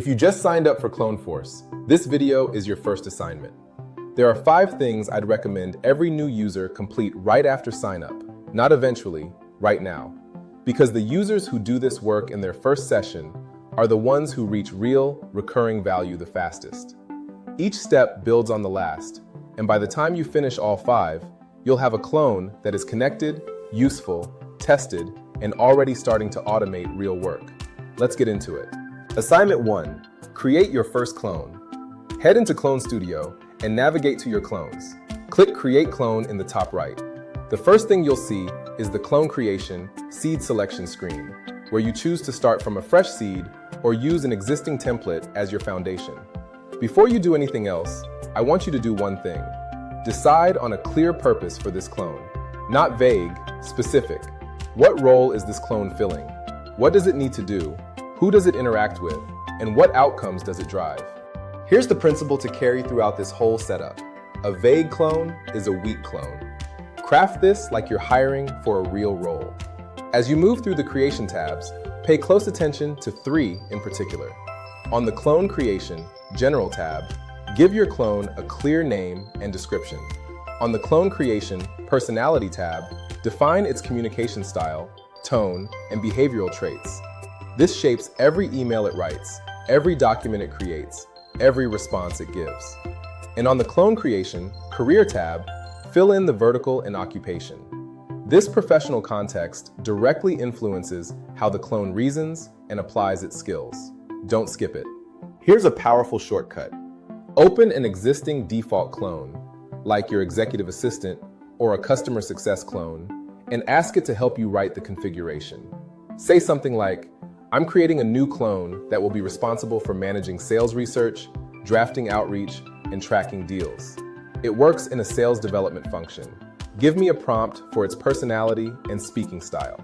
If you just signed up for CloneForce, this video is your first assignment. There are 5 things I'd recommend every new user complete right after sign up, not eventually, right now. Because the users who do this work in their first session are the ones who reach real, recurring value the fastest. Each step builds on the last, and by the time you finish all 5, you'll have a clone that is connected, useful, tested, and already starting to automate real work. Let's get into it. Assignment 1. Create your first clone. Head into Clone Studio and navigate to your clones. Click Create Clone in the top right. The first thing you'll see is the Clone Creation Seed Selection screen, where you choose to start from a fresh seed or use an existing template as your foundation. Before you do anything else, I want you to do one thing. Decide on a clear purpose for this clone. Not vague, specific. What role is this clone filling? What does it need to do? Who does it interact with? And what outcomes does it drive? Here's the principle to carry throughout this whole setup. A vague clone is a weak clone. Craft this like you're hiring for a real role. As you move through the creation tabs, pay close attention to 3 in particular. On the Clone Creation General tab, give your clone a clear name and description. On the Clone Creation Personality tab, define its communication style, tone, and behavioral traits. This shapes every email it writes, every document it creates, every response it gives. And on the Clone Creation Career tab, fill in the vertical and occupation. This professional context directly influences how the clone reasons and applies its skills. Don't skip it. Here's a powerful shortcut. Open an existing default clone, like your executive assistant or a customer success clone, and ask it to help you write the configuration. Say something like, I'm creating a new clone that will be responsible for managing sales research, drafting outreach, and tracking deals. It works in a sales development function. Give me a prompt for its personality and speaking style.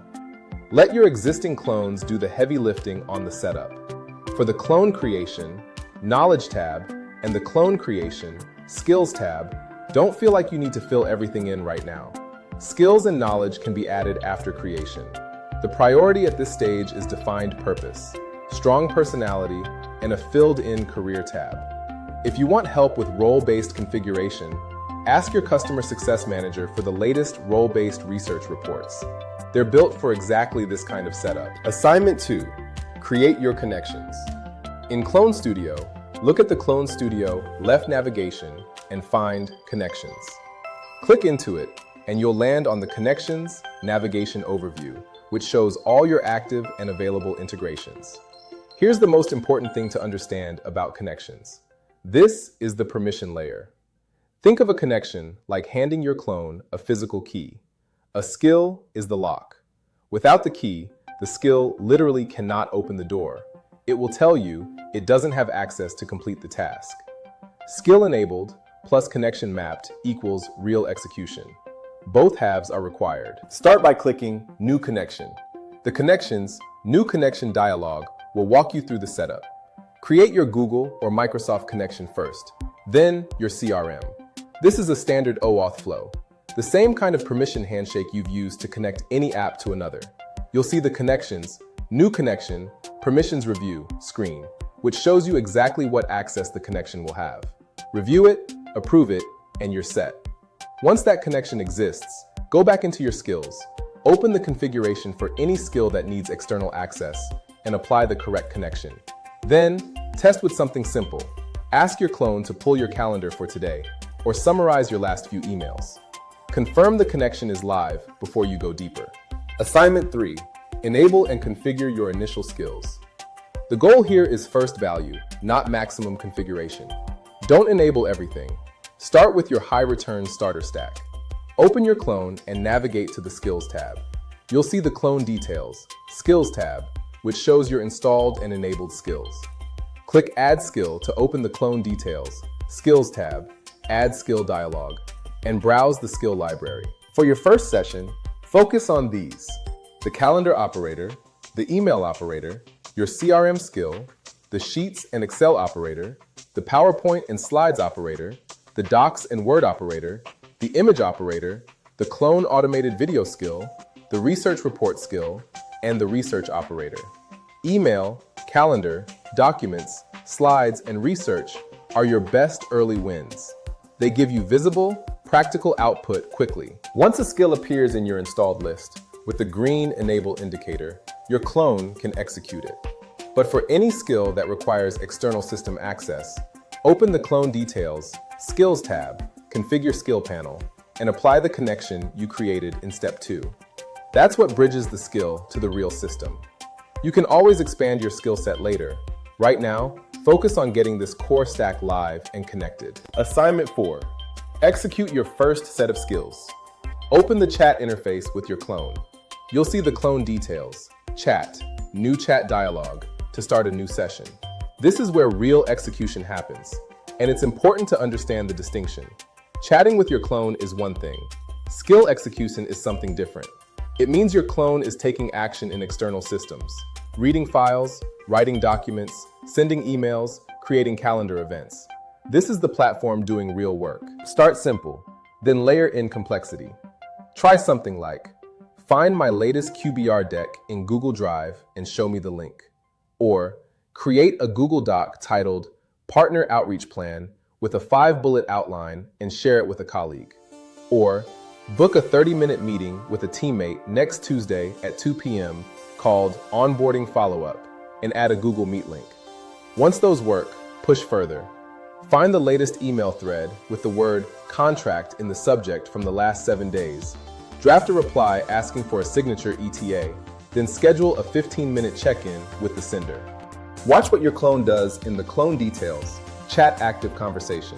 Let your existing clones do the heavy lifting on the setup. For the Clone Creation Knowledge tab and the Clone Creation Skills tab, don't feel like you need to fill everything in right now. Skills and knowledge can be added after creation. The priority at this stage is defined purpose, strong personality, and a filled-in career tab. If you want help with role-based configuration, ask your customer success manager for the latest role-based research reports. They're built for exactly this kind of setup. Assignment 2. Create your connections. In Clone Studio, look at the Clone Studio left navigation and find Connections. Click into it, and you'll land on the Connections Navigation Overview, which shows all your active and available integrations. Here's the most important thing to understand about connections. This is the permission layer. Think of a connection like handing your clone a physical key. A skill is the lock. Without the key, the skill literally cannot open the door. It will tell you it doesn't have access to complete the task. Skill enabled plus connection mapped equals real execution. Both halves are required. Start by clicking New Connection. The Connections New Connection dialog will walk you through the setup. Create your Google or Microsoft connection first, then your CRM. This is a standard OAuth flow, the same kind of permission handshake you've used to connect any app to another. You'll see the Connections New Connection Permissions Review screen, which shows you exactly what access the connection will have. Review it, approve it, and you're set. Once that connection exists, go back into your skills, open the configuration for any skill that needs external access, and apply the correct connection. Then, test with something simple. Ask your clone to pull your calendar for today, or summarize your last few emails. Confirm the connection is live before you go deeper. Assignment 3. Enable and configure your initial skills. The goal here is first value, not maximum configuration. Don't enable everything. Start with your high-return starter stack. Open your clone and navigate to the Skills tab. You'll see the Clone Details, Skills tab, which shows your installed and enabled skills. Click Add Skill to open the Clone Details, Skills tab, Add Skill dialog, and browse the skill library. For your first session, focus on these: the calendar operator, the email operator, your CRM skill, the Sheets and Excel operator, the PowerPoint and Slides operator, the Docs and Word operator, the image operator, the Clone Automated Video skill, the Research Report skill, and the Research operator. Email, calendar, documents, slides, and research are your best early wins. They give you visible, practical output quickly. Once a skill appears in your installed list, with the green Enable indicator, your clone can execute it. But for any skill that requires external system access, open the Clone Details, Skills tab, Configure Skill panel, and apply the connection you created in Step 2. That's what bridges the skill to the real system. You can always expand your skill set later. Right now, focus on getting this core stack live and connected. Assignment 4. Execute your first set of skills. Open the chat interface with your clone. You'll see the Clone Details, Chat, New Chat Dialog to start a new session. This is where real execution happens, and it's important to understand the distinction. Chatting with your clone is one thing. Skill execution is something different. It means your clone is taking action in external systems, reading files, writing documents, sending emails, creating calendar events. This is the platform doing real work. Start simple, then layer in complexity. Try something like, find my latest QBR deck in Google Drive and show me the link. Or, create a Google Doc titled Partner Outreach Plan with a 5-bullet outline and share it with a colleague. Or, book a 30-minute meeting with a teammate next Tuesday at 2 p.m. called Onboarding Follow-Up and add a Google Meet link. Once those work, push further. Find the latest email thread with the word contract in the subject from the last 7 days. Draft a reply asking for a signature ETA, then schedule a 15-minute check-in with the sender. Watch what your clone does in the Clone Details, Chat Active Conversation.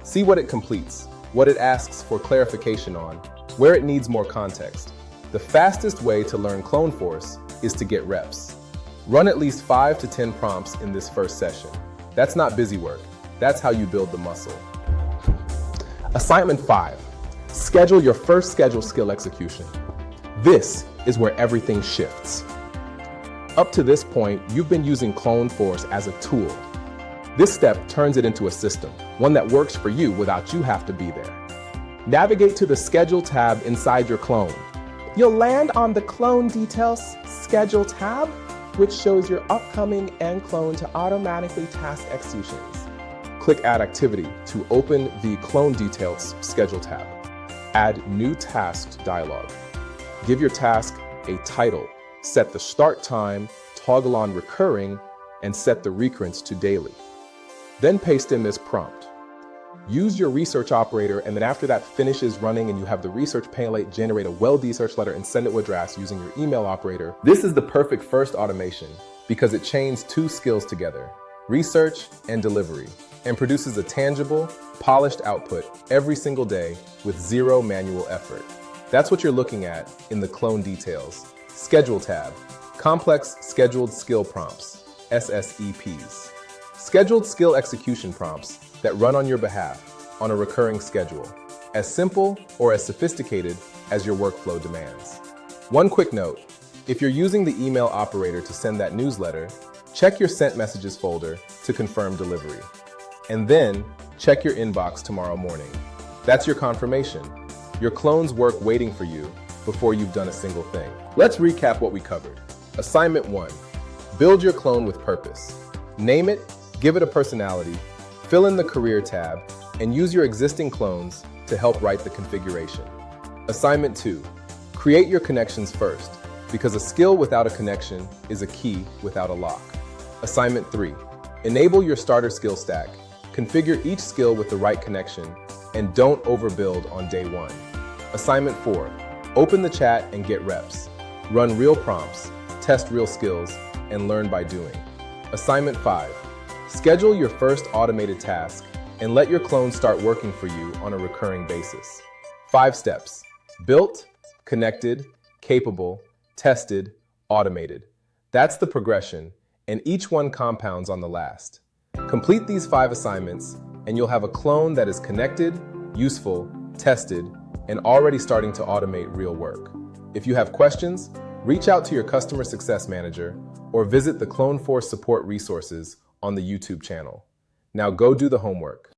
See what it completes, what it asks for clarification on, where it needs more context. The fastest way to learn CloneForce is to get reps. Run at least 5 to 10 prompts in this first session. That's not busy work. That's how you build the muscle. Assignment 5. Schedule your first scheduled skill execution. This is where everything shifts. Up to this point, you've been using CloneForce as a tool. This step turns it into a system, one that works for you without you have to be there. Navigate to the Schedule tab inside your clone. You'll land on the Clone Details Schedule tab, which shows your upcoming end clone to automatically task executions. Click Add Activity to open the Clone Details Schedule tab. Add New Task dialog. Give your task a title. Set the start time, toggle on recurring, and set the recurrence to daily. Then paste in this prompt. Use your research operator, and then after that finishes running and you have the research payload, generate a well-D search letter and send it with drafts using your email operator. This is the perfect first automation because it chains 2 skills together, research and delivery, and produces a tangible, polished output every single day with 0 manual effort. That's what you're looking at in the Clone Details Schedule tab, Complex Scheduled Skill Prompts, SSEPs. Scheduled skill execution prompts that run on your behalf on a recurring schedule, as simple or as sophisticated as your workflow demands. One quick note, if you're using the email operator to send that newsletter, check your sent messages folder to confirm delivery. And then check your inbox tomorrow morning. That's your confirmation. Your clone's work waiting for you before you've done a single thing. Let's recap what we covered. Assignment 1, build your clone with purpose. Name it, give it a personality, fill in the career tab, and use your existing clones to help write the configuration. Assignment 2, create your connections first, because a skill without a connection is a key without a lock. Assignment 3, enable your starter skill stack, configure each skill with the right connection, and don't overbuild on day 1. Assignment 4, open the chat and get reps. Run real prompts, test real skills, and learn by doing. Assignment 5, schedule your first automated task and let your clone start working for you on a recurring basis. 5 steps: built, connected, capable, tested, automated. That's the progression, and each one compounds on the last. Complete these 5 assignments, and you'll have a clone that is connected, useful, tested, and already starting to automate real work. If you have questions, reach out to your customer success manager or visit the CloneForce support resources on the YouTube channel. Now go do the homework.